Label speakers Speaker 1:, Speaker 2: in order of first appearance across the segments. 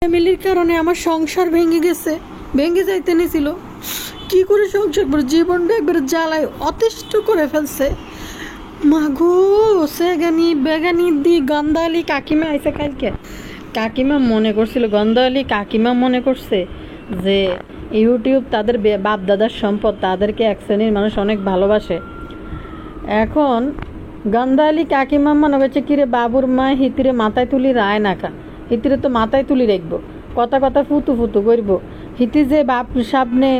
Speaker 1: ফ্যামিলির কারণে আমার সংসার ভেঙে গেছে, ভেঙে যাইতে নিছিল। কি করে সংসার করে জীবনটা একবার জ্বালায় অতিষ্ঠ করে ফেলছে। মাগো সেগানি বেগানি দি গন্ধালি কাকিমা আইসে কালকে। কাকিমা মনে করছিল, গন্ধালি কাকিমা মনে করছে যে ইউটিউব তাদের বাপ দাদার সম্পদ, তাদেরকে এক শ্রেণীর মানুষ অনেক ভালোবাসে। এখন গন্ধালি কাকিমা মনে করছে কিরে বাবুর মা হিতিরে মাথায় তুলি রায় নাকা, হিতিরে তো মাথায় তুলি রাখবো, কথা কথা ফুতু ফুতু করবো। হিতি যে বাপ সামনে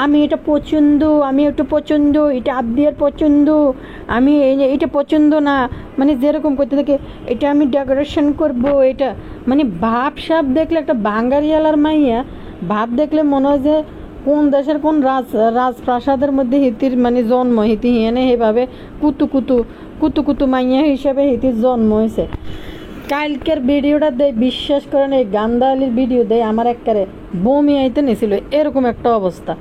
Speaker 1: আমি এটা পছন্দ, আমি এটা পছন্দ, এটা আব্দিয়ার পছন্দ, আমি এইটা পছন্দ না, মানে যেরকম করতে থাকে এটা আমি ডেকোরেশন করব, এটা মানে ভাব সাপ দেখলে একটা বাঙালিয়ালার মাইয়া ভাব দেখলে মনে হয় যে কোন দেশের কোন রাজপ্রাসাদের মধ্যে হিতির মানে জন্ম, হিতি হিয়ানে সেভাবে কুতু কুতু কুতু কুতু মাইয়া হিসাবে হিতির জন্ম হয়েছে। কালকের ভিডিওটা দেয় বিশ্বাস করেন, এই গান্ধালির ভিডিও দেয় আমার একবারে বমি আইতে নিয়েছিল, এরকম একটা অবস্থা।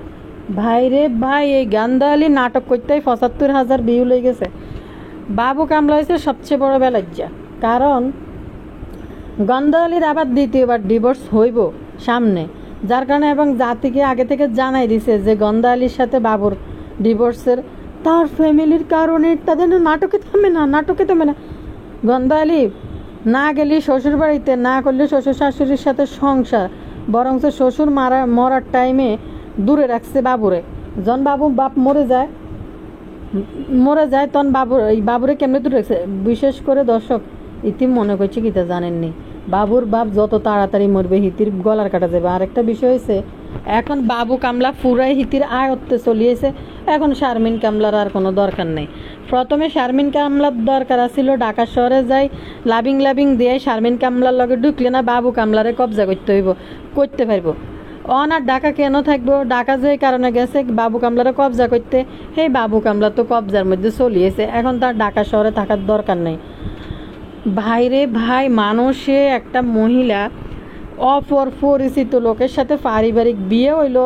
Speaker 1: ভাই রে ভাই, এই গান্ধালি নাটক করতেই ৭৫,০০০ ভিউ লেগে গেছে। বাবু কামলা হয়েছে সবচেয়ে বড় বেলাজ্জা, কারণ গান্ধালির আবার দ্বিতীয়বার ডিভোর্স হইব সামনে, যার কারণে এবং জাতিকে আগে থেকে জানাই দিছে যে গন্ধালির সাথে বাবুর ডিভোর্সের তার ফ্যামিলির কারণে তাদের নাটকে থামে না, নাটকে থামে না। গন্ধালি না গেলি শ্বশুর বাড়িতে, না করলে শ্বশুর শাশুড়ির সাথে সংসার, বরঞ্চ শ্বশুর মরার টাইমে দূরে রাখছে বাবুরে। যখন বাপ মরে যায় তখন বাবুরে কেমনে দূরে রাখছে। বিশেষ করে দর্শক ইতি মনে করছে কিতা জানেননি, বাবুর বাপ যত তাড়াতাড়ি মরবে হিতির গলার কাটা যাবে। আরেকটা বিষয় হয়েছে, এখন বাবু কামলা পুরাই হিতির আয়ত্তে চলিয়েছে, এখন শারমিন কামলার আর কোনো দরকার নেই। প্রথমে শারমিন কামলার দরকার ছিল ঢাকা শহরে যাই লাবিং দিয়ে শারমিন কামলার লগে ঢুকলে না বাবু কামলারে কবজা করতে পারবো। আর ঢাকা কেন থাকবো, ঢাকা যে কারণে গেছে বাবু কামলারে কবজা করতে, সেই বাবু কামলা তো কবজার মধ্যে চলিয়েছে, এখন তার ঢাকা শহরে থাকার দরকার নেই। ভাইরে ভাই, মানুষে একটা মহিলা অপরিচিত লোকের সাথে পারিবারিক বিয়ে হইলো,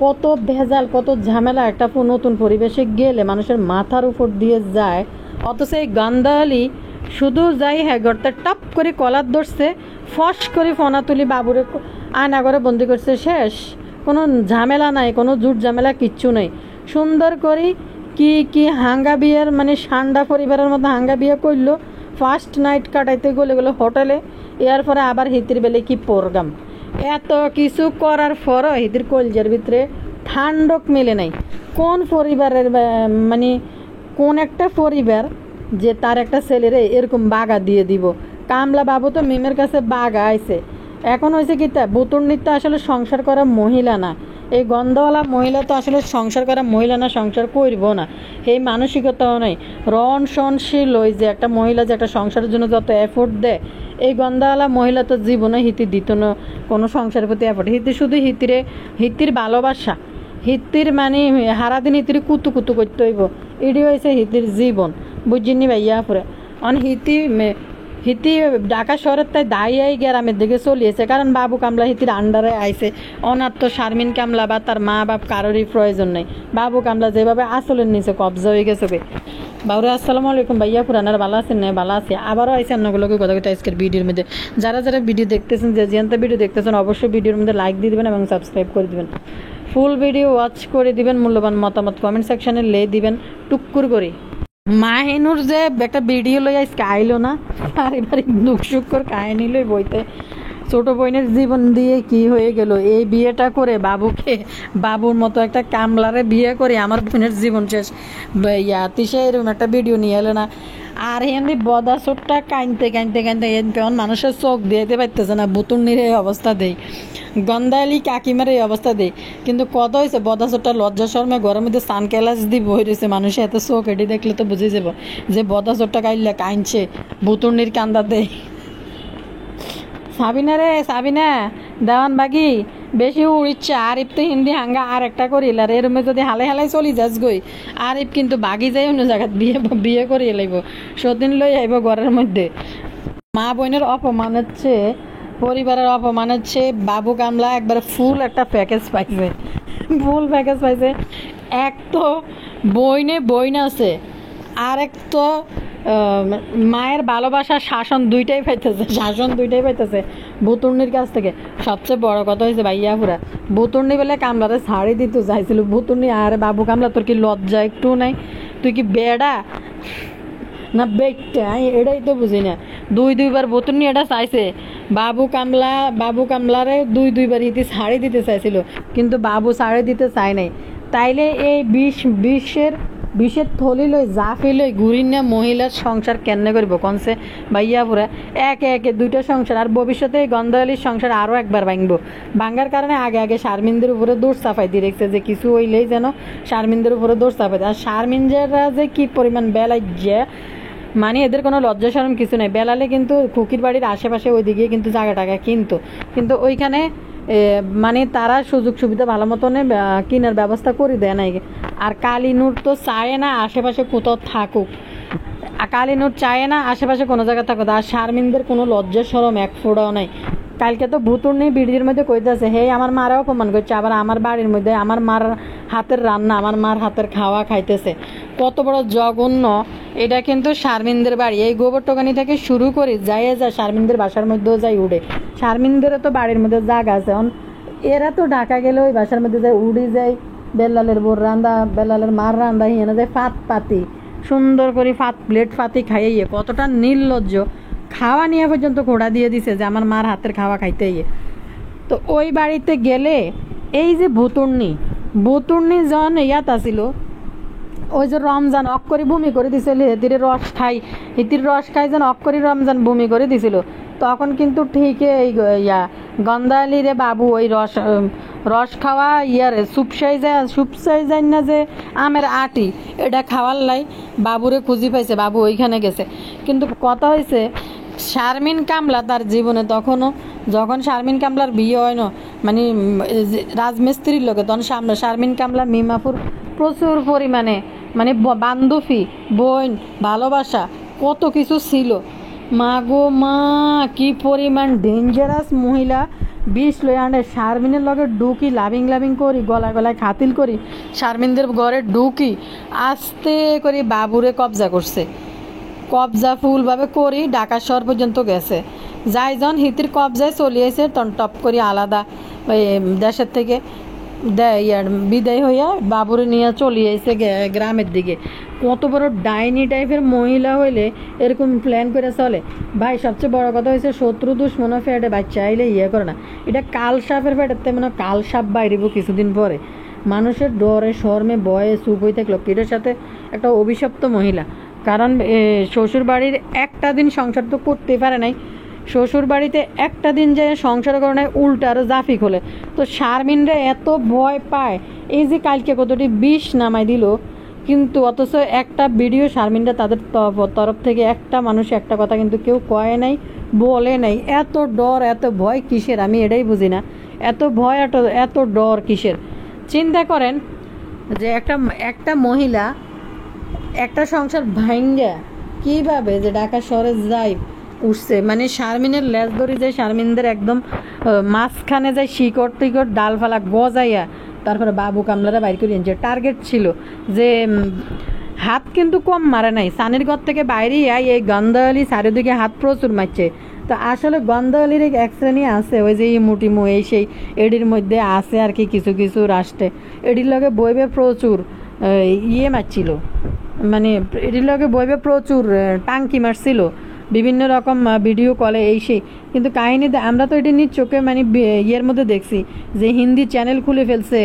Speaker 1: কত ভেজাল কত ঝামেলা একটা নতুন পরিবেশে গেলে মানুষের মাথার উপর দিয়ে যায়। অথচ এই গান্ধালি শুধু যাই হ্যাঁ গড়তে টপ করে কলার ধরছে, ফস করে ফোনা তুলি বাবুরে আয়না করে বন্দি করছে, শেষ। কোনো ঝামেলা নাই, কোনো জুট ঝামেলা কিচ্ছু নেই। সুন্দর করে কি হাঙ্গা বিয়ের মানে সান্ডা পরিবারের মধ্যে হাঙ্গা বিয়ে করলো, ফার্স্ট নাইট কাটাইতে গেলে হোটেলে, এর পরে আবার হিতির বেলে কি প্রোগ্রাম। এত কিছু করার পরও হিতির কলজের ভিতরে ঠান্ডক মেলে নাই। কোন পরিবারের মানে কোন একটা পরিবার যে তার একটা ছেলেরে এরকম বাগা দিয়ে দিব। কামলা বাবু তো মিমের কাছে বাগা আইছে, এখন হয়েছে কি তা বুতুর নৃত্য আসলে সংসার করা মহিলা না, এই গন্ধওয়ালা মহিলা তো আসলে সংসার করা মহিলা না, সংসার করব না এই মানসিকতাও নেই। রণশীল ওই যে একটা মহিলা যে একটা সংসারের জন্য যত এফোর্ট দেয়, এই গন্ধওয়ালা মহিলা তো জীবনে হিতি দিত না কোনো সংসারের প্রতি এফোর্ট। শুধু হিতির ভালোবাসা, হিতির মানে হারাদিন হিতির কুতু কুতু করতে হইব, এটি হয়েছে হিতির জীবন, বুঝিনি ভাইয়া পরে। হিতি ঢাকা শহরের তাই দায়ী গ্রামের দিকে চলিয়েছে, কারণ বাবু কামলা হিতির আন্ডারে আইছে। অনার তো শারমিন কামলা বা তার মা বাপ কারোরই প্রয়োজন নেই, বাবু কামলা যেভাবে আসলের নিচে কবজা হয়ে গেছে। বাবুরে আসসালামু আলাইকুম ভাইয়া, পুরানার ভালো আছেন? না ভালো আছে, আবারও আইসি আপনাগুলোকে কথা কথা আজকের ভিডিওর মধ্যে। যারা ভিডিও দেখতেছেন, যে জিয়ান্তা ভিডিও দেখতেছেন, অবশ্যই ভিডিওর মধ্যে লাইক দিয়ে দেবেন এবং সাবস্ক্রাইব করে দেবেন, ফুল ভিডিও ওয়াচ করে দিবেন, মূল্যবান মতামত কমেন্ট সেকশনে দিবেন টুকুর করে। মাহিনুর যে একটা ভিডিও লই আজকে আইলো না, পারিবারিক দুঃখ সুখর কাহিনী লই বইতে, ছোট বোনের জীবন দিয়ে কি হয়ে গেল। এই বিয়েটা করে বাবুর মতো একটা কামলারে বিয়ে করে আমার বোনের জীবন শেষ। তিসে এরকম একটা ভিডিও নিয়ে এলো না, আর এমনি বদা চোটটা কাঁদতে মানুষের চোখ দিতে পারতেছে না। বুতুর্নির এই অবস্থা দেয়, গন্ধালি কাকিমার এই অবস্থা দেয়, কিন্তু কত হয়েছে বদা চোটটা লজ্জা শর্মা ঘরের মধ্যে সান কেলাস দিয়ে বই রয়েছে। মানুষের এত চোখ এটি দেখলে তো বুঝে যাব যে বদা চোটটা কাইলে কাঁদছে, বুতুর্নির কান্দা দেয়। সাবিনা দেওয়ান বাগি বেশি উড়িচ্ছে, আরিফ তো হিন্দি হাঙ্গা আর একটা করিল, আর এর মধ্যে যদি হালাই চলি যাস গই, আরিফ কিন্তু বাগি যাই অন্য জায়গায় বিয়ে করিয়ে লাইব, সদিন লই আইব ঘরের মধ্যে। মা বোনের অপমান হচ্ছে, পরিবারের অপমান হচ্ছে। বাবু কামলা একবার ফুল একটা প্যাকেজ পাইছে। এক তো বইন আছে, আর এক তো মায়ের ভালোবাসা শাসন দুইটাই পাইতেছে ভুতুর্নির কাছ থেকে। সবচেয়ে বড় কথা হয়েছে ভাইয়া পুরা ভুতুর্নি বেলে কামলারে শাড়ি দিতে চাইছিল। ভুতুর্নি আরে বাবু কামলা তোর কি লজ্জা একটু নাই? তুই কি বেড়া না বেটটা? এটাই তো বুঝি না। দুইবার ভুতুর্নি এটা চাইছে। বাবু কামলারে দুইবার ইতি শাড়ি দিতে চাইছিল, কিন্তু বাবু শাড়ি দিতে চায় নাই। তাইলে এই বিষের থলি লই জাফি লই ঘুরিন না মহিলার সংসার কেমনে করব কনসে ভাইয়া পুরা? একে দুইটা সংসার, আর ভবিষ্যতে এই গন্ধালির সংসার আরও একবার ভাঙ্গার কারণে আগে শারমিনদের উপরে দোষ চাপাই দিয়ে রেখেছে যে কিছু হইলেই যেন শারমিনদের উপরে দোষ চাপাই দেয়। আর শারমিনরা যে কি পরিমাণ বেলায় যে মানে এদের কোনো লজ্জা শরম কিছু নেই। বেলালে কিন্তু খুকির বাড়ির আশেপাশে ওইদিকে কিন্তু জায়গা টাকা কিন্তু ওইখানে মানে তারা সুযোগ সুবিধা ভালো মতনে কেনার ব্যবস্থা করে দেয় নাই। আর কালিনুর তো চায় না আশেপাশে কোথাও থাকুক, কালিনুর চায় না আশেপাশে কোনো জায়গায় থাকুক। আর শারমিনদের কোনো লজ্জা শরম এক ফোঁটাও নাই। কালকে তো ভুতুর্নি বিড়ির মধ্যে কইতেছে হে আমার মারাও অপমান করছে, আবার আমার বাড়ির মধ্যে আমার মার হাতের রান্না, আমার মার হাতের খাওয়া খাইতেছে। কত বড় জঘন্য! এটা কিন্তু শারমিনদের বাড়ি। এই গোবর টোকানি থেকে শুরু করে যায় শারমিনদের বাসার মধ্যেও যাই উড়ে। শারমিনদেরও তো বাড়ির মধ্যে জায়গা আছে, এরা তো ঢাকা গেলে ওই বাসার মধ্যে যায় উড়ে যায়। বেল্লালের বোর রান্দা, বেল্লালের মার রান্দা হিয়ানে যায় ফাত পাতি সুন্দর করে প্লেট ফাতি খাইয়ে। কতটা নির্লজ্জ! খাওয়া নিয়ে পর্যন্ত ঘোড়া দিয়ে দিছে যে আমার মার হাতের খাওয়া খাইতে ইয়ে। তো ওই বাড়িতে গেলে এই যে ভুতুর্নি জন ইয়াত আসিল, ওই যে রমজান অক্করি ভূমি করে দিছিল হিতির রস খাই যেন অক্করি রমজান ভূমি করে দিছিল। তখন কিন্তু ঠিক এই গন্ধালিরে বাবু ওই রস খাওয়া সুপসাই যায় না যে আমের আটি, এটা খাওয়ার লাই বাবুরে খুঁজি পাইছে, বাবু ওইখানে গেছে। কিন্তু কথা হয়েছে শারমিন কামলা তার জীবনে তখনও যখন শারমিন কামলার বিয়ে হয় না মানে রাজমিস্ত্রির লোকে, তখন শারমিন কামলা মিমাপুর প্রচুর পরিমাণে মানে বান্ধবী বোন ভালোবাসা কত কিছু ছিল। মা গো মা, কি পরিমাণ ডেঞ্জারাস মহিলা! বিষ লই আনে শারমিনের লগে ডুকি লাভিং করি, গলায় খাতিল করি শারমিনদের ঘরে ঢুকি আস্তে করে বাবুরে কবজা ফুলভাবে করি ঢাকা শহর পর্যন্ত গেছে। যাইজন হিতির কবজায় চলিয়েছে তন টপ করি আলাদা দেশের থেকে বিদায় হইয়া বাবুরে নিয়ে চলিয়েছে গ্রামের দিকে। কত বড় ডাইনি টাইপের মহিলা হইলে এরকম প্ল্যান করে চলে ভাই। সবচেয়ে বড় কথা হয়েছে শত্রু দুশ্মনের ফেটে বাচ্চা আইলে করে না। এটা কাল সাপের ফেটেতে মানে কাল সাপ বাইরিব কিছুদিন পরে। মানুষের ডরে শর্মে বয়ে চুপ হয়ে থাকলো এটার সাথে একটা অভিশপ্ত মহিলা। কারণ শ্বশুর বাড়ির একটা দিন সংসার তো করতে পারে নাই, শ্বশুর বাড়িতে একটা দিন যে সংসার করে নেয় উল্টা আরও জাফি খোলে। তো শারমিনরা এত ভয় পায়, এই যে কালকে কতটি বিষ নামাই দিল, কিন্তু অথচ একটা ভিডিও শারমিনরা তাদের তরফ থেকে একটা মানুষ একটা কথা কিন্তু কেউ কয় নাই, বলে নাই। এত ডর এত ভয় কিসের আমি এটাই বুঝি না। এত ভয় এত ডর কিসের? চিন্তা করেন যে একটা মহিলা একটা সংসার ভাঙ্গা কীভাবে যে ঢাকা শহরে যায় উঠছে, মানে শারমিনের লেজ ধরি যায় শারমিনদের একদম মাঝখানে যায় শিকড় টিকড় ডালফালা গজাইয়া তারপরে বাবু কামলারা বাইর করে যে টার্গেট ছিল যে হাত কিন্তু কম মারে নাই। সানির ঘর থেকে বাইরে এই গন্ধালি চারিদিকে হাত প্রচুর মারছে। তো আসলে গন্ধালির এক শ্রেণী আছে ওই যে মুটিমু এই সেই এডির মধ্যে আছে আর কি কিছু রাষ্ট্রে এডির লগে বইবে প্রচুর মারছিল, মানে এটির লগে বইবে প্রচুর টাঙ্কি মারছিল বিভিন্ন রকম ভিডিও কলে এই সেই। কিন্তু কাহিনী আমরা তো এটি নিজ চোখে মানে মধ্যে দেখছি যে হিন্দি চ্যানেল খুলে ফেলছে,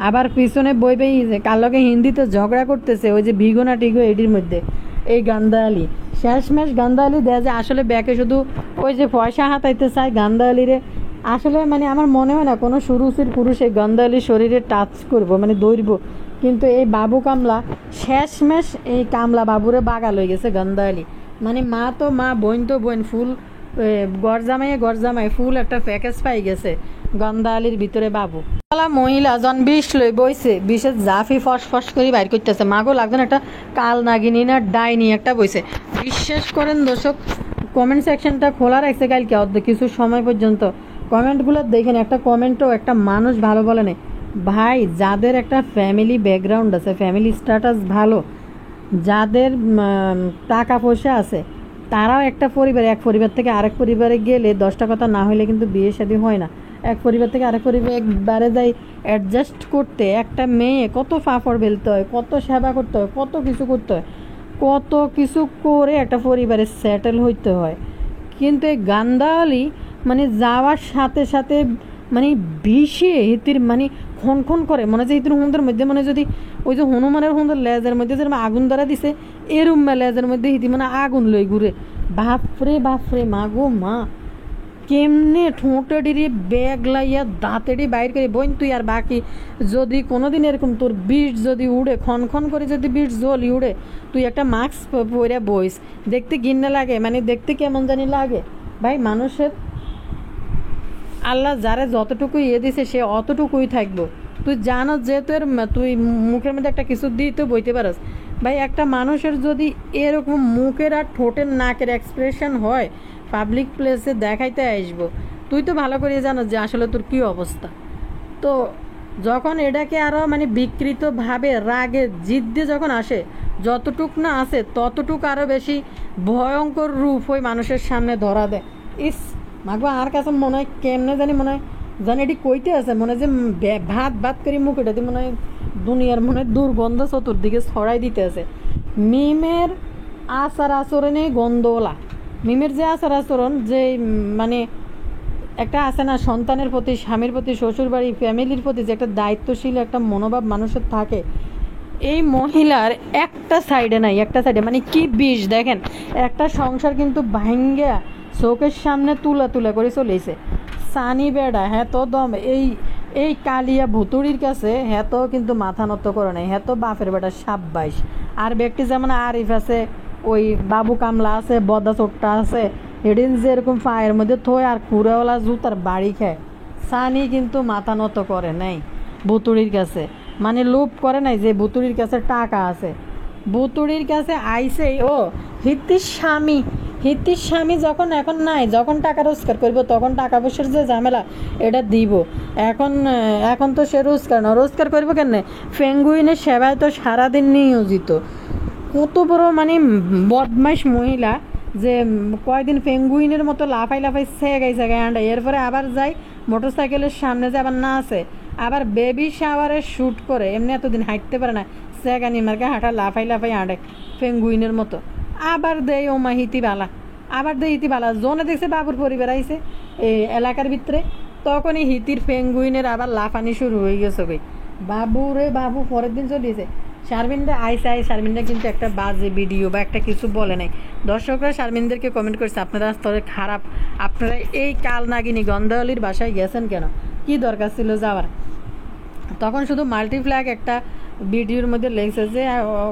Speaker 1: আবার পিছনে বইবেই কার লগে হিন্দিতে ঝগড়া করতেছে ওই যে ভিগোনা টিগো এটির মধ্যে। এই গান্ধালি শেষমেশ গান্ধালি দেয় যে আসলে ব্যাকে শুধু ওই যে পয়সা হাতাইতে চায় গান্ধালিরে। আসলে মানে আমার মনে হয় না কোনো সুরুচির পুরুষ এই গান্ধালির শরীরে টাচ করবো মানে দৌড়ব। কিন্তু এই বাবু কামলা শেষমেশ এই কামলা বাবুরে বাগা লই গেছে গন্ধালি। মানে মা তো মা, বোন তো বোন, ফুল গরজামাই ফুল একটা প্যাকেজ পাই গেছে গন্ধালির ভিতরে বাবু। মহিলা জন বিষ লই বইছে, বিষের জাফি ফস করে বাইর করতেছে। মাগো লাগবে একটা কাল নাগিনী না ডাইনি একটা বইছে। বিশ্বাস করেন দর্শক, কমেন্ট সেকশনটা খোলা রাখছে কালকে কিছু সময় পর্যন্ত। কমেন্টগুলো দেখেন, একটা কমেন্টও একটা মানুষ ভালো বলে নেই ভাই। যাদের একটা ফ্যামিলি ব্যাকগ্রাউন্ড আছে, ফ্যামিলি স্ট্যাটাস ভালো, যাদের টাকা পয়সা আছে তারাও একটা পরিবারে, এক পরিবার থেকে আরেক পরিবারে গেলে 10টা কথা না হলে কিন্তু বিয়ে শাদী হয় না। এক পরিবার থেকে আরেক পরিবারে একবারে যাই অ্যাডজাস্ট করতে একটা মেয়ে কত ফাফড় বেলতে হয়, কত সেবা করতে হয়, কত কিছু করতে হয়, কত কিছু করে একটা পরিবারে সেটেল হইতে হয়। কিন্তু এই গান্ধালি মানে যাওয়ার সাথে সাথে মানে বিষে হিতির মানে খন করে, মনে হয় হিতির হুন্দের মধ্যে মানে যদি ওই যে হনুমানের হুন্দের লেজের মধ্যে যেরকম আগুন ধরা দিছে এরম লেজের মধ্যে হিতি মানে আগুন লই ঘুরে। বাপরে মা গো মা, কেমনে ঠোঁটে ডিরে ব্যাগ লাইয়া দাঁতেডি বাইর করে বোন তুই। আর বাকি যদি কোনোদিন এরকম তোর বিষ যদি উড়ে খন করে যদি বিষ জলি উড়ে, তুই একটা মাস্ক পরে বইস, দেখতে ঘিন্না লাগে, মানে দেখতে কেমন জানি লাগে। ভাই মানুষের আল্লাহ যারে যতটুকু দিছে সে অতটুকুই থাকবো। তুই জানো যে তুই মুখের মধ্যে একটা কিছু দিয়ে তো বইতে পারস। ভাই একটা মানুষের যদি এরকম মুখের আর ঠোঁটের নাকের এক্সপ্রেশন হয় পাবলিক প্লেসে দেখাইতে আসবো, তুই তো ভালো করে জানো যে আসলে তোর কী অবস্থা। তো যখন এটাকে আরও মানে বিকৃতভাবে রাগে জিদ্দে যখন আসে, যতটুক না আসে ততটুক আরও বেশি ভয়ঙ্কর রূপ ওই মানুষের সামনে ধরা দেয়। ইস মাগবা আর কাছে মনে হয় কেমনে জানি মনে হয় জানি এটি কইতে আছে, মনে হয় যে ভাত করে মুখ এটাতে মনে হয় দুনিয়ার মনে হয় দুর্গন্ধ চতুর্দিকে ছড়াই দিতে আছে। মিমের আচার আচরণে গন্ধওয়ালা, মিমের যে আচার আচরণ যে মানে একটা আছে না সন্তানের প্রতি, স্বামীর প্রতি, শ্বশুর বাড়ি, ফ্যামিলির প্রতি যে একটা দায়িত্বশীল একটা মনোভাব মানুষের থাকে, এই মহিলার একটা সাইডে নাই, একটা সাইডে মানে কি বিষ দেখেন। একটা সংসার কিন্তু ভাঙ্গা চোখের সামনে তুলা করে চলেছে। সানি বেড়া হ্যাঁ তো দম এই কালিয়া ভুতুড়ির কাছে হ্যাঁ তো কিন্তু মাথা নত করে নাই, হ্যাঁ তো বাপের বেটা 27। আর ব্যক্তি যেমন আরিফ আছে, ওই বাবু কামলা আছে, বদা চোট্টা আছে, হেডিন যে এরকম পায়ের মধ্যে থই আর কুড়াওয়ালা জুতার বাড়ি খায়। সানি কিন্তু মাথা নত করে নাই ভুতুড়ির কাছে, মানে লোভ করে নাই যে ভুতুড়ির কাছে টাকা আছে। ভুতুড়ির কাছে আইসেই ও হিতির স্বামী যখন এখন নাই, যখন টাকা রোজগার করবো তখন টাকা পয়সার যে ঝামেলা এটা দিব। এখন তো সে রোজগার করবো কেন, পেঙ্গুইনের সেবায় তো সারাদিন নিয়োজিত। কত বড় মানে বদমাইশ মহিলা যে কয়েকদিন পেঙ্গুইনের মতো লাফাই জায়গায় আন্ডা, এরপরে আবার যাই মোটর সাইকেলের সামনে যে আবার না আছে, আবার বেবি শাওয়ারে শ্যুট করে, এমনি এতদিন হাঁটতে পারে না, সেগানি মার্কে হাঁটা লাফাই আঁটে পেঙ্গুইনের মতো। আবার দেয় ওমা হিতি বালা জোনে দেখছে বাবুর পরিবার আইছে এই এলাকার ভিতরে, তখনই হিতির পেঙ্গুইনের আবার লাফানি শুরু হয়ে গেছে। বাবু পরের দিন চলিয়েছে শারমিনরা আইসে শারমিনরা কিন্তু একটা বাজে ভিডিও বা একটা কিছু বলে নাই। দর্শকরা শারমিনদেরকে কমেন্ট করছে আপনারা স্তরে খারাপ, আপনারা এই কাল নাগিনী গন্ধাওয়ালির বাসায় গেছেন কেন, কি দরকার ছিল যাওয়ার। তখন শুধু মাল্টিপ্ল্যাক একটা ভিডিওর মধ্যে লেগেছে যে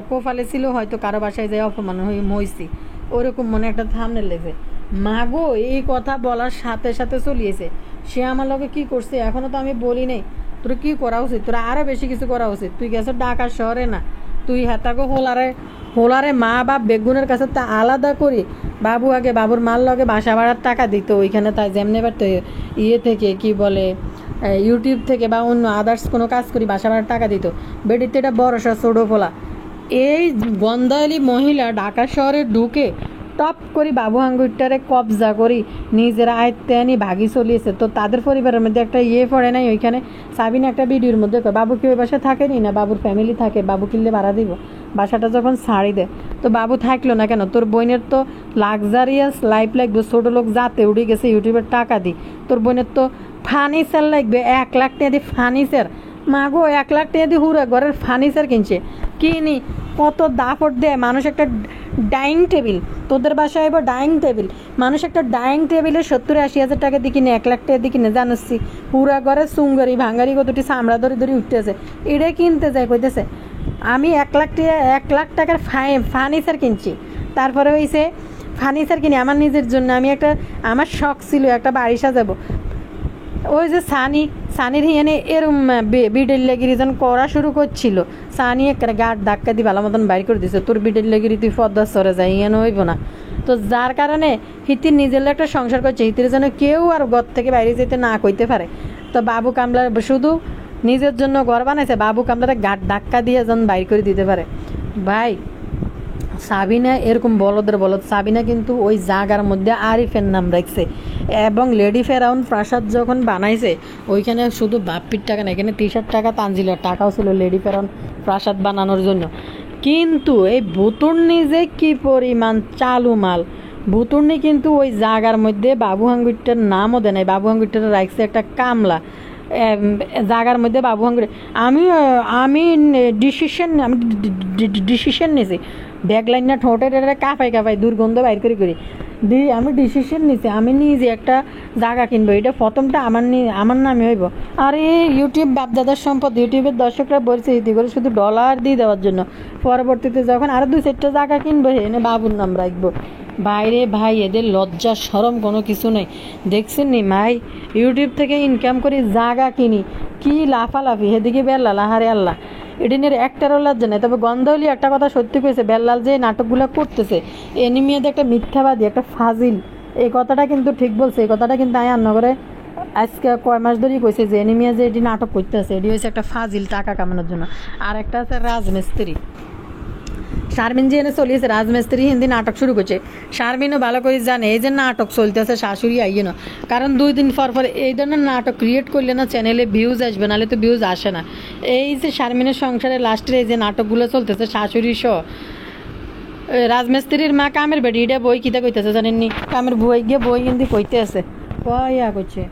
Speaker 1: কোফালে ছিল হয়তো কারো বাসায় যায় অপমান হয়েছি, ওরকম মনে একটা থামনেল লেগেছে। মাগো এই কথা বলার সাথে সাথে চলিয়েছে সে আমার লগে কি করছে এখনও তো আমি বলি নাই। তোর কি করা উচিত, তোরা আরও বেশি কিছু করা উচিত। তুই গেছ ঢাকা শহরে না, তুই হেতাকে হোলারে মা বাপ বেগুনের কাছে তা আলাদা করি। বাবু আগে বাবুর মার লগে বাসা ভাড়ার টাকা দিত ওইখানে, তাই যেমনি পারতো ইয়ে থেকে কি বলে ইউটিউব থেকে বা অন্য আদার্স কোনো কাজ করি বাসা ভাড়ার টাকা দিত। বেডিতে এটা বড়সা ছোটো ফোলা। এই গন্ধালি মহিলা ঢাকা শহরে ঢুকে টপ করি বাবু আঙ্গুরটারে কবজা করি নিজেরা আয়ত্তে আনি ভাগি চলিয়েছে। তো তাদের পরিবারের মধ্যে একটা পড়ে নাই ওইখানে। সাবিনা একটা ভিডিওর মধ্যে বাবু কি ওই বাসায় থাকেনি না, বাবুর ফ্যামিলি থাকে, বাবু কিনলে ভাড়া দিব। বাসাটা যখন ছাড়ি দেয় তো বাবু থাকলো না কেন, তোর বোনের তো লাক্সারিয়াস লাইফ লাগবে, ছোটো লোক যাতে উঠে গেছে ইউটিউবের টাকা দি, তোর বোনের তো ফার্নিচার লাগবে 1 লাখ টাকা দিয়ে ফার্নিচার। মাগো 1 লাখ টাকা দিয়ে হুরা ঘরের ফার্নিচার কিনছে, কিনি কত দাপট দেয় মানুষ। একটা ডাইনিং টেবিল তোদের বাসায় এবার ডাইনিং টেবিল, মানুষ একটা ডাইনিং টেবিলে 70-80 হাজার টাকা দিয়ে কিনে 1 লাখ টাকা দিয়ে কিনে জানাচ্ছি। পুরা ঘরে চুঙ্গারি ভাঙ্গারি কতটি চামড়া ধরে উঠতেছে, এটাই কিনতে যায় কইতেছে আমি 1 লাখ টাকার ফার্নিচার কিনছি। তারপরে হয়েছে ফার্নিচার কিনে আমার নিজের জন্য, আমি আমার শখ ছিল একটা বাড়ি সাজাবো। ওই যে সানির হিয়ানে এরম বিডের লেগিরি যখন করা শুরু করছিল, সানি একটা গাঢ় ধাক্কা দিয়ে ভালো মতন বাইর করে দিছে, তোর বিডের লেগিরি তুই পদ্মা সরে যায় ইয়ানো হইব না। তো যার কারণে হিতির নিজের একটা সংসার করছে, হিতির যেন কেউ আর ঘর থেকে বাইরে যেতে না কইতে পারে। তো বাবু কামলার শুধু নিজের জন্য ঘর বানাইছে, বাবু কামলারে গাঢ় ধাক্কা দিয়ে যেন বাইর করে দিতে পারে। ভাই সাবিনা এরকম বলদের বলদ। সাবিনা কিন্তু ওই জায়গার মধ্যে আরিফের নাম রাখছে, এবং লেডি ফেরাউন প্রাসাদ যখন বানাইছে ওইখানে শুধু বাপ্পির টাকা না, এখানে 30 টাকা তানজিলের টাকাও ছিল লেডি ফেরাউন প্রাসাদ বানানোর জন্য। কিন্তু এই ভুতুর্নি যে কি পরিমাণ চালু মাল, ভুতুর্নি কিন্তু ওই জায়গার মধ্যে বাবু হাঙ্গুরটার নামও দেয় নাই, বাবু হাঙ্গুরটার রাখছে একটা কামলা জায়গার মধ্যে বাবু হাঙ্গুর। আমি আমি ডিসিশন নিয়েছি, ব্যাকলাইন না ঠোঁটের কাঁপাই কাঁপাই দুর্গন্ধ বাইর করি আমি ডিসিশন নিয়েছি, আমি নিজে একটা জায়গা কিনবো, এটা প্রথমটা আমার নামে হইব। আর এই ইউটিউব বাপদাদার সম্পদ, ইউটিউবের দর্শকরা বলছে ইতি করে শুধু ডলার দিয়ে দেওয়ার জন্য, পরবর্তীতে যখন আরও 2-4টা জায়গা কিনবো এনে বাবুর নাম রাখবো। বাইরে ভাই এদের লজ্জা শরম কোনো কিছু নেই। দেখছেন নি মাই ইউটিউব থেকে ইনকাম করি জায়গা কিনি, কি লাফালাফি হেদিকে বেল্লাল, আহারে আল্লাহ এডিনের একটারও লজ্জা নেই। তবে গন্ধলি একটা কথা সত্যি কয়েছে, বেল্লাল যে নাটকগুলো করতেছে এনিমিয়াতে একটা মিথ্যাবাদী, একটা ফাজিল, এই কথাটা কিন্তু ঠিক বলছে। এই কথাটা কিন্তু আমি আন্নগরে আজকে কয় মাস ধরেই কইছে যে এনিমিয়া যে এটি নাটক করতেছে এটি হয়েছে একটা ফাজিল টাকা কামানোর জন্য। আর একটা আছে রাজমিস্ত্রি, শারমিন যে এনে চলিয়েছে রাজমিস্ত্রি হিন্দি নাটক শুরু করছে। শারমিনও ভালো করে জানে এই যে নাটক চলতেছে শাশুড়ি আইয়ে না, কারণ 2 দিন পর এই ধরনের নাটক ক্রিয়েট করলে না চ্যানেলে ভিউজ আসবে, নাহলে তো ভিউজ আসে না। এই যে শারমিনের সংসারে লাস্টের এই যে নাটকগুলো চলতেছে শাশুড়ি সহ, রাজমিস্ত্রির মা কামের বেটি এটা বই কিতা কইতেছে জানেননি, কামের বই গিয়ে বই হিন্দি কইতে আছে, কয়া করছে।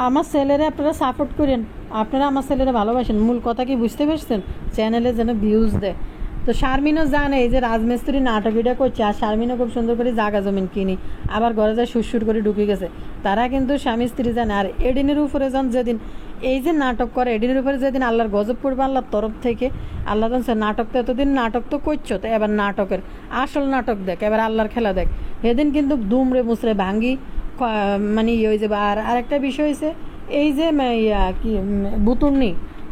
Speaker 1: আমার ছেলেরা আপনারা সাপোর্ট করেন, আপনারা আমার ছেলেরা ভালোবাসেন, মূল কথা কি বুঝতে পারছেন, চ্যানেলে যেন ভিউজ দেয়। তো শারমিনও জানে এই যে রাজমিস্ত্রি নাটক এটা করছে, আর শারমিনও খুব সুন্দর করে জায়গা জমিন কিনি আবার ঘরে যায় সুরসুর করে ঢুকে গেছে। তারা কিন্তু স্বামী স্ত্রী জানে। আর এডিনের উপরে যান যেদিন এই যে নাটক করে, এডিনের উপরে যেদিন আল্লাহর গজব পড়বে আল্লাহর তরফ থেকে, আল্লাহ জানছে নাটক তো এতদিন নাটক তো করছো, তো এবার নাটকের আসল নাটক দেখ, এবার আল্লাহর খেলা দেখ। সেদিন কিন্তু দুমড়ে মুচড়ে ভাঙ্গি মানে ইয়ে হয়ে যাবে। আর আরেকটা বিষয় হয়েছে এই যে কি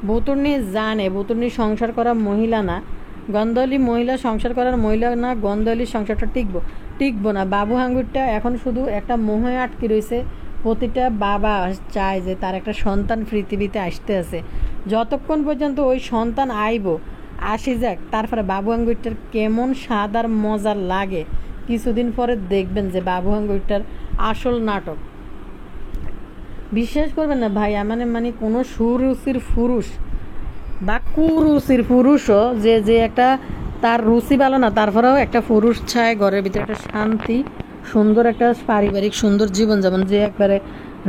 Speaker 1: বুতুর্নি জানে বুতুর্নি সংসার করা মহিলা না, গন্ধলি মহিলা সংসার করার মহিলা না, গন্ধলির সংসারটা টিকবো না। বাবু হাঙ্গুরটা এখন শুধু একটা মোহে আটকে রয়েছে। প্রতিটা বাবা চায় যে তার একটা সন্তান পৃথিবীতে আসতে আছে, যতক্ষণ পর্যন্ত ওই সন্তান আসি যাক, তারপরে বাবু হাঙ্গুরটার কেমন স্বাদ আর মজার লাগে কিছুদিন পরে দেখবেন যে বাবু হাঙ্গুরটার আসল নাটক। বিশ্বাস করবেন না ভাই, মানে কোনো সুরুচির পুরুষ বা কুরুচির পুরুষও যে একটা তার রুচি ভালো না, তারপরেও একটা পুরুষ চায় ঘরের ভিতরে একটা শান্তি, সুন্দর একটা পারিবারিক সুন্দর জীবন। যেমন যে একবারে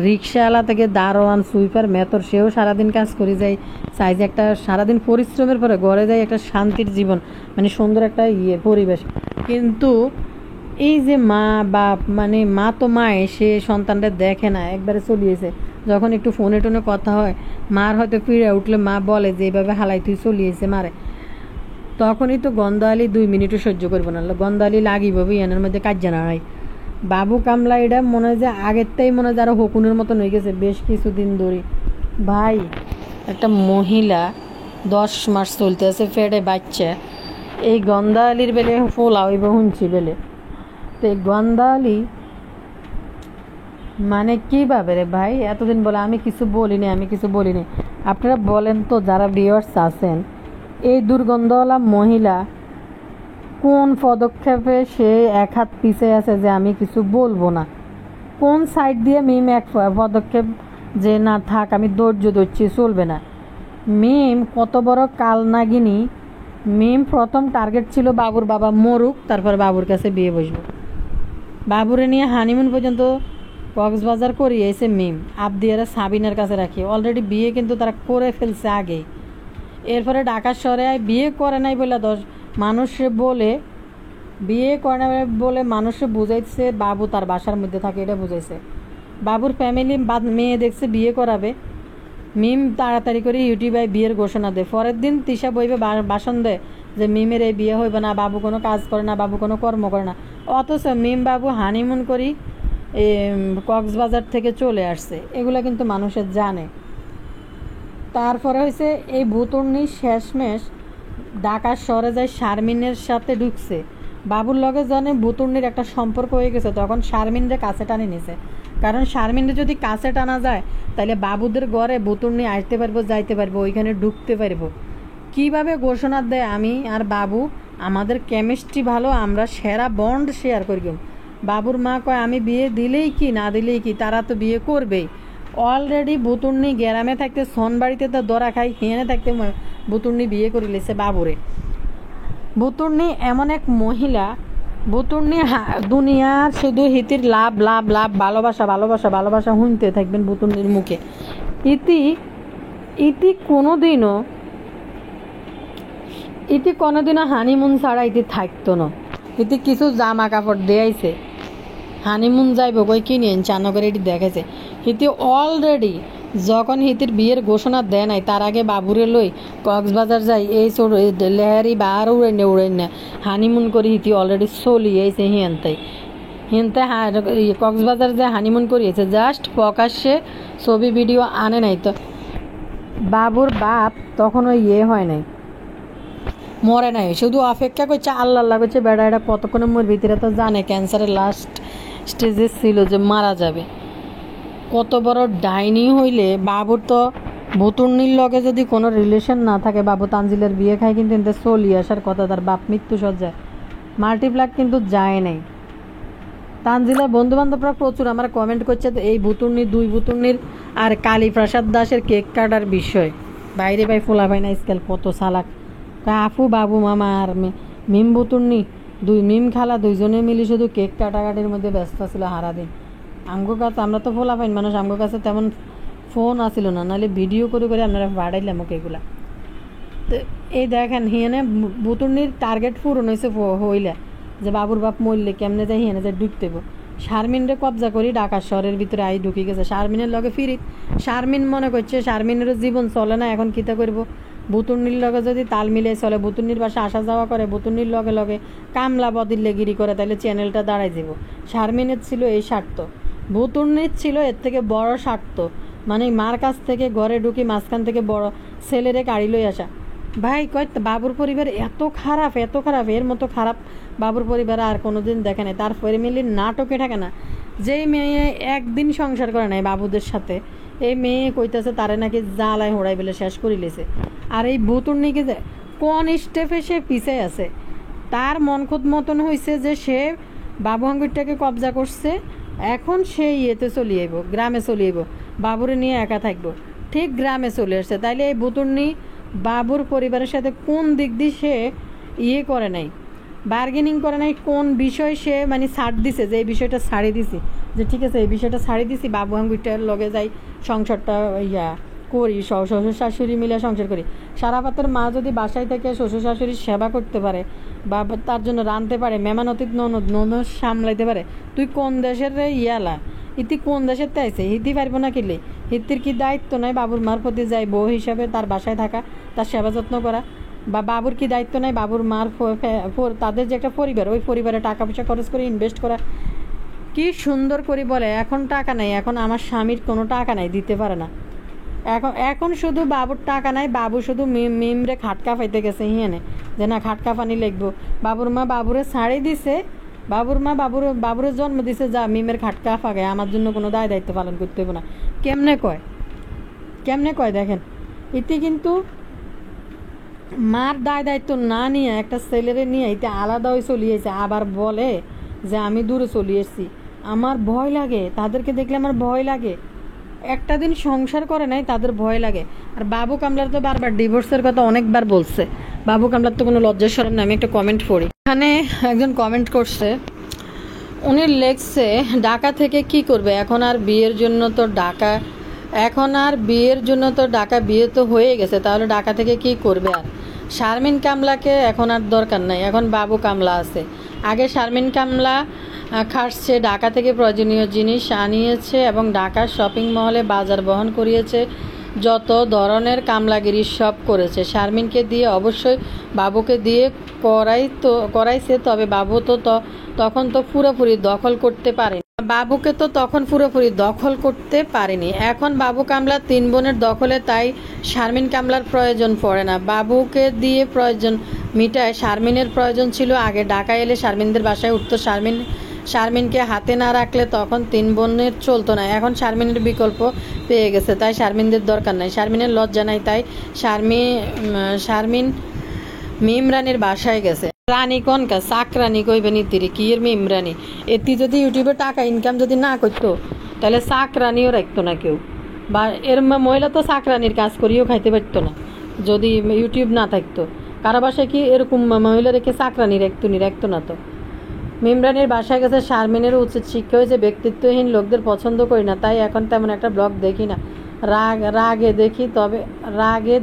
Speaker 1: রিক্সাওয়ালা থেকে দারোয়ান সুইপার মেথর, সেও সারাদিন কাজ করে যায়, চাই যে একটা সারাদিন পরিশ্রমের পরে ঘরে যায় একটা শান্তির জীবন, মানে সুন্দর একটা পরিবেশ। কিন্তু এই যে মা বাপ, মানে মা তো মায়, সে সন্তানটা দেখে না, একবারে চলিয়েছে। যখন একটু ফোনে টোনে কথা হয়, মার হয়তো পিড়ে উঠলে মা বলে যে এইভাবে হালাই তুই চলিয়েছে মারে, তখনই তো গন্ধালি 2 মিনিটও সহ্য করবো না, গন্ধালি লাগিব বিয়ানের মধ্যে কাজ জানাই। বাবু কামলা এটা মনে হয় যে আগেরটাই মনে হয় যে আরও হকুনের মতন হয়ে গেছে বেশ কিছুদিন ধরে। ভাই একটা মহিলা 10 মাস চলতে আছে ফেটে বাচ্চা, এই গন্ধালির বেলে ফোলা হইব শুনছি বেলে। তো এই গন্ধালি মানে কীভাবে রে ভাই এতদিন বলে আমি কিছু বলিনি। আপনারা বলেন তো যারা ভিউয়ার্স আছেন, এই দুর্গন্ধওয়ালা মহিলা কোন পদক্ষেপে সে এক হাত পিছিয়ে আছে যে আমি কিছু বলবো না, কোন সাইড দিয়ে মিম এক পদক্ষেপ যে না থাক আমি ধৈর্য ধরছি চলবে না। মিম কত বড় কালনাগিনী। মিম প্রথম টার্গেট ছিল বাবুর বাবা মরুক, তারপর বাবুর কাছে বিয়ে বসবো। বাবুরে নিয়ে হানিমুন পর্যন্ত কক্সবাজার করিয়ে এসে মিম আবদিয়ারা সাবিনার কাছে রাখি, অলরেডি বিয়ে কিন্তু তারা করে ফেলছে আগেই। এরপরে ঢাকা শহরে বিয়ে করে নাই বলে মানুষে বলে বিয়ে করে না বলে মানুষে বুঝাইছে বাবু তার বাসার মধ্যে থাকে, এটা বুঝাইছে। বাবুর ফ্যামিলি মেয়ে দেখছে বিয়ে করাবে, মিম তাড়াতাড়ি করে ইউটিউবে বিয়ের ঘোষণা দেয়। পরের দিন তিশা বইবে ভাষণ দেয় যে মিমের এই বিয়ে হইবে না, বাবু কোনো কাজ করে না, বাবু কোনো কর্ম করে না। অথচ মিম বাবু হানিমুন করি কক্সবাজার থেকে চলে আসছে, এগুলো কিন্তু মানুষের জানে। তারপরে হয়েছে এই ভুতুর্নি শেষমেশ ঢাকা শহরে যায় শারমিনের সাথে ঢুকছে। বাবুর লগে জানে ভুতুর্নির একটা সম্পর্ক হয়ে গেছে, তখন শারমিনরে কাছে টানে নিছে। কারণ শারমিনরে যদি কাছে টানা যায় তাহলে বাবুদের ঘরে ভুতুর্নি আসতে পারবো, যাইতে পারবো, ওইখানে ঢুকতে পারবো। কিভাবে ঘোষণা দেয় আমি আর বাবু আমাদের কেমিস্ট্রি ভালো, আমরা সেরা বন্ড শেয়ার করি। বাবুর মা কয় আমি বিয়ে দিলেই কি না দিলেই কি, তারা তো বিয়ে করবেই। অলরেডি বুতুর্নি গ্রামে থাকতে সনবাড়িতে তো দরা খাই, হিয়ানে থাকতে বুতুর্নি বিয়ে করে লেছে বাবুরে। বুতুর্নি এমন এক মহিলা, বুতুর্নি দুনিয়ার শুধু হিতির লাভ লাভ লাভ, ভালোবাসা ভালোবাসা ভালোবাসা শুনতে থাকবেন বুতুর্নির মুখে। ইতি কোনোদিনও হানিমুন ছাড়া ইতি থাকতো না। ইতি কিছু জামা কাপড় দেয়াইছে, হানিমুন যাইব কই কিনে চানো করে এটি দেখেছে। হিতি অলরেডি যখন হিতির বিয়ের ঘোষণা দেয় নাই তার আগে বাবুরে লই কক্সবাজার যাই, এই ছোট লেহারি বা আর উড়াই না হানিমুন করে হিতি অলরেডি চলিয়েছে। হিনতে কক্সবাজার যে হানিমুন করিয়েছে, জাস্ট প্রকাশ্যে ছবি ভিডিও আনে নাই। তো বাবুর বাপ তখন ওই হয় নাই, মরে নাই, শুধু অপেক্ষা করছে, আল্লাহ করছে বেড়া এটা কতক্ষণের মোর ভিতরে তো জানে ক্যান্সারের লাস্ট স্টেজে ছিল যে মারা যাবে। কত বড় ডাইনি হইলে বাবুর তো বুতুর্নির লগে যদি কোনো রিলেশন না থাকে, বাবু তানজিলের বিয়ে খায় কিন্তু এতে চলি আসার কথা। তার বাপ মৃত্যু সজ্জায়, মাল্টিপ্লাক কিন্তু যায় নাই। তানজিলের বন্ধু বান্ধবরা প্রচুর আমার কমেন্ট করছে এই দুই বুতুর্নির আর কালীপ্রসাদ দাসের কেক কাটার বিষয়। বাইরে ভাই ফোলা ভাই না স্কেল কত চালাক। আপু বাবু মামা আর মিম বুতুর্নি মিম খালা দুইজনে মিলে শুধু কেক কাটাকাটির মধ্যে ব্যস্ত ছিল সারাদিন। আমগো কাছে আমরা তো ফোলা পাইন মানুষ, আমগো কাছে তেমন ফোন আসিল না, নাহলে ভিডিও করে করে আপনারা বাড়াইলাম ওকে এগুলা। তো এই দেখেন হিয়ানে বুতুর্নির টার্গেট পূরণ হয়েছে হইলে যে বাবুর বাপ মরলে কেমনে যায় হিয়ানে যায় ঢুকতেব। শারমিনরে কবজা করি ঢাকা শহরের ভিতরে ঢুকে গেছে। শারমিনের লগে ফিরিত, শারমিন মনে করছে শারমিনেরও জীবন চলে না, এখন কিতা করব। বুতুর্নির লগে যদি তাল মিলে চলে, বুতুর্নির বাসা আসা যাওয়া করে, বুতুর্নির লগে লগে কামলা বদিল্লে গিরি করে, তাহলে চ্যানেলটা দাঁড়াই যাব। শারমিনের ছিল এই স্বার্থ, বুতুর্নির ছিল এর থেকে বড় স্বার্থ, মানে মার কাছ থেকে ঘরে ঢুকি মাঝখান থেকে বড় ছেলেরে গাড়ি লই আসা। ভাই কয় বাবুর পরিবার এত খারাপ এর মতো খারাপ বাবুর পরিবার আর কোনোদিন দেখে নাই। তার ফ্যামিলির নাটকে থাকে না। যেই মেয়ে একদিন সংসার করে নাই বাবুদের সাথে, এই মেয়ে কইতেছে তারে নাকি জ্বালায় হোড়াই বেলে শেষ করে লেছে। আর এই বুতুর্নিকে যে কোন স্টেপে সে পিছিয়ে আছে, তার মন খুদ মতন হয়েছে যে সে বাবু হাঙ্গুরটাকে কবজা করছে, এখন সে ইয়েতে চলে আইব, গ্রামে চলে আইব, বাবুরে নিয়ে একা থাকবো। ঠিক গ্রামে চলে আসছে। তাইলে এই বুতুর্নি বাবুর পরিবারের সাথে কোন দিক দিয়ে সে করে নাই, বার্গেনিং করে নাই, কোন বিষয় সে মানে ছাড় দিছে, যে এই বিষয়টা ছাড়ি দিছি, যে ঠিক আছে এই বিষয়টা ছাড়ি দিছি, বাবু হাঙ্গুরটার লগে যাই সংসারটা করি, শ্বশুর শাশুড়ি মিলে সংসার করি। সারা পাতের মা যদি বাসায় থেকে শ্বশুর শাশুড়ির সেবা করতে পারে বা তার জন্য রাঁধতে পারে, মেহমানতিত ননদ সামলাইতে পারে, তুই কোন দেশের ইয়ালা, ইতি কোন দেশের তাইছে, হিতি পারবো না কিলে? হিতির কি দায়িত্ব নাই বাবুর মার প্রতি যাই বউ হিসাবে তার বাসায় থাকা, তার সেবা যত্ন করা? বা বাবুর কি দায়িত্ব নাই বাবুর মার তাদের যে একটা পরিবার, ওই পরিবারে টাকা পয়সা খরচ করে ইনভেস্ট করা? কি সুন্দর করে বলে এখন টাকা নাই, এখন আমার স্বামীর কোনো টাকা নাই, দিতে পারে না। এখন শুধু বাবুর টাকা নাই, বাবু শুধু মিমরে খাটকা পাইতে গেছে হিয়ানে যে না খাটকা পানি লিখবো। বাবুর মা বাবুরে ছাড়ি দিছে, বাবুর মা বাবুরে জন্ম দিছে, যা মিমের খাটকা ফাঁকে, আমার জন্য কোনো দায়িত্ব পালন করতে হবে না। কেমনে কয় দেখেন। এতে কিন্তু মার দায়িত্ব না নিয়ে একটা ছেলেরে নিয়ে এতে আলাদা হয়ে চলিয়েছে, আবার বলে যে আমি দূরে চলে এসেছি। আমার ভয় লাগে, তাদেরকে দেখলে আমার ভয় লাগে। একটা দিন সংসার করে নাই তাদের ভয় লাগে। আর বাবু কামলার তো বারবার ডিভোর্সের কথা অনেকবার বলছে, বাবু কামলার তো কোনো লজ্জা শরম না। আমি একটা কমেন্ট পড়ি, এখানে একজন কমেন্ট করছে, উনি লেখছে ঢাকা থেকে কি করবে, এখন আর বিয়ের জন্য তো ঢাকা বিয়ে তো হয়ে গেছে, তাহলে ঢাকা থেকে কি করবে? আর শারমিন কামলাকে এখন আর দরকার নাই, এখন বাবু কামলা আছে। আগে শারমিন কামলা খাটছে, ঢাকা থেকে প্রয়োজনীয় জিনিস আনিয়েছে এবং ঢাকার শপিং মহলে বাজার বহন করিয়েছে, যত ধরনের কামলাগিরি সব করেছে। শারমিনকে দিয়ে অবশ্যই বাবুকে দিয়ে করাইছে, তবে বাবু তো তখন তো পুরোপুরি দখল করতে পারেনি, এখন বাবু কামলা 3 বোনের দখলে, তাই শারমিন কামলার প্রয়োজন পড়ে না। বাবুকে দিয়ে প্রয়োজন মিটায় শারমিনের প্রয়োজন ছিল। আগে ঢাকা এলে শারমিনদের বাসায় উঠতো, শারমিনকে হাতে না রাখলে তখন 3 বোনের চলতো না। এখন শারমিনের বিকল্প পেয়ে গেছে, তাই শারমিনদের দরকার নাই, শারমিনের লজ্জা নাই, তাই শারমিন মিম রানীর বাসায় গেছে। রানী কনকা চাকরানি কইবে নীতিরে কি এর মেমরানি এটি যদি ইউটিউবে টাকা ইনকাম যদি না করতো তাহলে চাকরানিও রাখতো না কেউ, বা এর মহিলা তো চাকরানির কাজ করিও খাইতে পারতো না যদি ইউটিউব না থাকতো। কারো বাসায় কি এরকম মহিলা রেখে চাকরানি রাখতো না তো। মিমরানের বাসায় গেছে শারমিনের উচিত শিক্ষা হয়েছে ব্যক্তিত্বহীন লোকদের পছন্দ করি না, তাই এখন তেমন একটা ব্লগ দেখি না। রাগে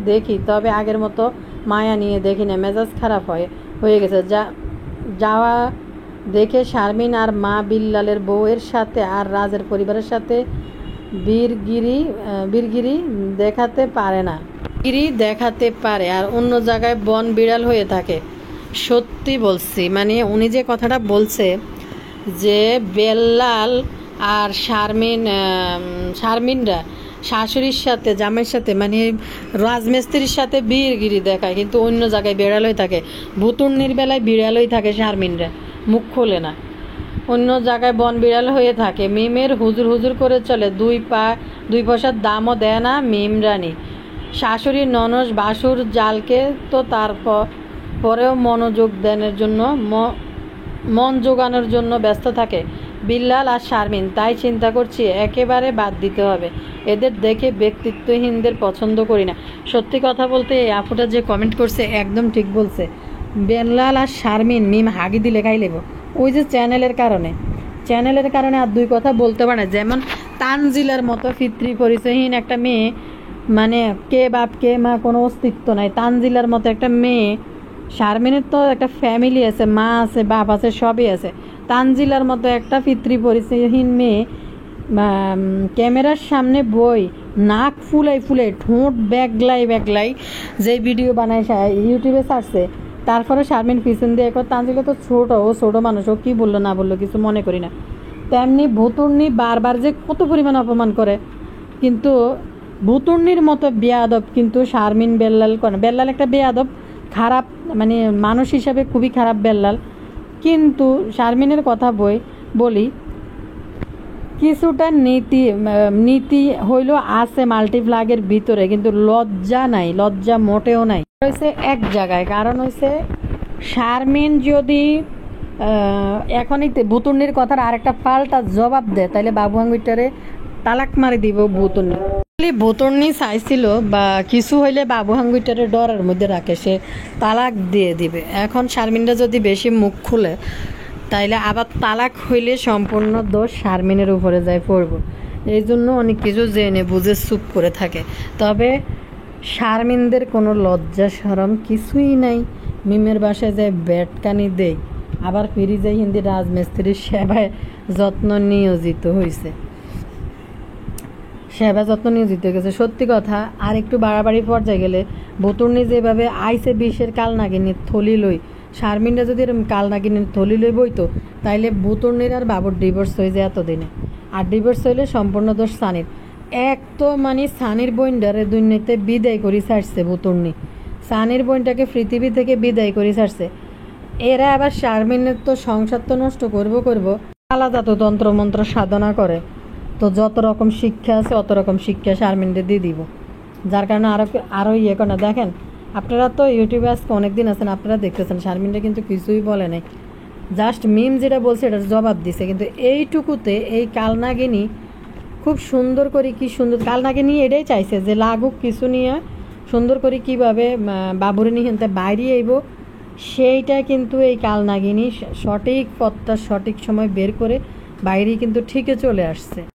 Speaker 1: দেখি তবে আগের মতো মায়া নিয়ে দেখি না, মেজাজ খারাপ হয়ে গেছে। যাওয়া দেখে শারমিন আর মা বিল্লালের বউয়ের সাথে আর রাজের পরিবারের সাথে বীরগিরি দেখাতে পারে না, গিরি দেখাতে পারে আর অন্য জায়গায় বন বিড়াল হয়ে থাকে। সত্যি বলছি, মানে উনি যে কথাটা বলছে যে বেল্লাল আর শারমিনরা শাশুড়ির সাথে জামাইয়ের সাথে মানে রাজমিস্ত্রির সাথে বীরগিরি দেখায়, কিন্তু অন্য জায়গায় বিড়াল হয়ে থাকে। ভুতুড়নির বেলায় বিড়াল হয়ে থাকে শারমিনরা, মুখ খোলে না। অন্য জায়গায় বন বিড়াল হয়ে থাকে। মিমের হুজুর হুজুর করে চলে, দুই পয়সার দামও দেয় না মিম রানী। শাশুড়ির ননস বাসুর জালকে তো পরেও মন জোগানোর জন্য ব্যস্ত থাকে বিল্লাল আর শারমিন। তাই চিন্তা করছি একেবারে বাদ দিতে হবে, এদের দেখে ব্যক্তিত্বহীনদের পছন্দ করি না। সত্যি কথা বলতে এই আপুটা যে কমেন্ট করছে একদম ঠিক বলছে। বিল্লাল আর শারমিন মিম হাগি দিলে খাই লেব, ওই যে চ্যানেলের কারণে আর দুই কথা বলতে পারে। যেমন তানজিলার মতো ফিত্রি পরিচয়হীন একটা মেয়ে, মানে কে বাপ কে মা কোনো অস্তিত্ব নাই, তানজিলার মতো একটা মেয়ে। শারমিনের তো একটা ফ্যামিলি আছে, মা আছে বাপ আছে সবই আছে। তানজিলার মতো একটা ফিত্রি পরিচয়হীন মেয়ে ক্যামেরার সামনে নাক ফুলাই ঠোঁট ব্যাগলাই যে ভিডিও বানায় ইউটিউবে ছাড়ছে, তারপরে শারমিন পিছন দিয়ে তানজিলা তো ছোট মানুষ, ও কী বললো না বললো কিছু মনে করি না। তেমনি ভুতুড়নি বারবার যে কত পরিমাণ অপমান করে, কিন্তু ভুতুড়নির মতো বেয়াদব কিন্তু শারমিন বেল্লাল একটা বেয়াদব, খারাপ মানে মানুষ হিসাবে খুবই খারাপ বেল্লাল। কিন্তু শারমিনের কথা বলি কিছুটা নীতি হইল আছে মাল্টিপ্লাগের ভিতরে, কিন্তু লজ্জা মোটেও নাই হয়েছে এক জায়গায়। কারণ হয়েছে শারমিন যদি এখনই ভুতুড়নির কথার আরেকটা পাল্টা জবাব দেয় তাহলে বাবু আঙ্গুইটারে তালাক মারি দিব ভুতুড়নি চাইছিল বা কিছু হইলে বাবু হাঙ্গুইটারে ডরের মধ্যে রাখে, সে তালাক দিয়ে দিবে। এখন শারমিনরা যদি বেশি মুখ খুলে তাইলে আবার তালাক হইলে সম্পূর্ণ দোষ শারমিনের উপরে যায় পড়ব। এই জন্য অনেক কিছু জেনে বুঝে চুপ করে থাকে। তবে শারমিনদের কোনো লজ্জা শরম কিছুই নাই। মিমের বাসায় যায় ব্যাটকানি দেয়, আবার ফিরে যায় হিন্দি রাজমিস্ত্রির সেবায় যত্ন নিয়োজিত হয়েছে। সত্যি কথা। আর একটু বাড়াবাড়ি পর্যায়ে গেলে ভুতুড়নি যেভাবে আইসে বিষের কালনাগিনীর থলি লই, শারমিনরা যদি এরকম কালনাগিনীর থলি লই বইতো তাইলে ভুতুড়নির আর বাবুর ডিভোর্স হয়ে যায় এতদিনে। আর ডিভোর্স হইলে সম্পূর্ণ দোষ সানির। এক তো মানে সানির বোনটারে দুনিয়াতে বিদায় করে ছাড়ছে ভুতুড়নি, সানির বোনটাকে পৃথিবী থেকে বিদায় করে ছাড়ছে। এরা আবার শারমিনের তো সংসার তো নষ্ট করবো আলাদা তো তন্ত্রমন্ত্র সাধনা করে, তো যত রকম শিক্ষা আছে অত রকম শিক্ষা শারমিনদের দিয়ে দিব, যার কারণে আরও ইয়ে করে না। দেখেন আপনারা তো ইউটিউবে আজকে অনেকদিন আছেন, আপনারা দেখতেছেন শারমিনরা কিন্তু কিছুই বলে নাই, জাস্ট মিম যেটা বলছে এটার জবাব দিছে। কিন্তু এইটুকুতে এই কালনাগিনী খুব সুন্দর করে কালনাগিনী এটাই চাইছে যে লাগুক কিছু নিয়ে সুন্দর করে কীভাবে বাবুরে নিয়ে বাইরে আইব, সেইটা কিন্তু এই কালনাগিনী সঠিক পথটা সঠিক সময় বের করে বাইরে কিন্তু ঠিকই চলে আসছে।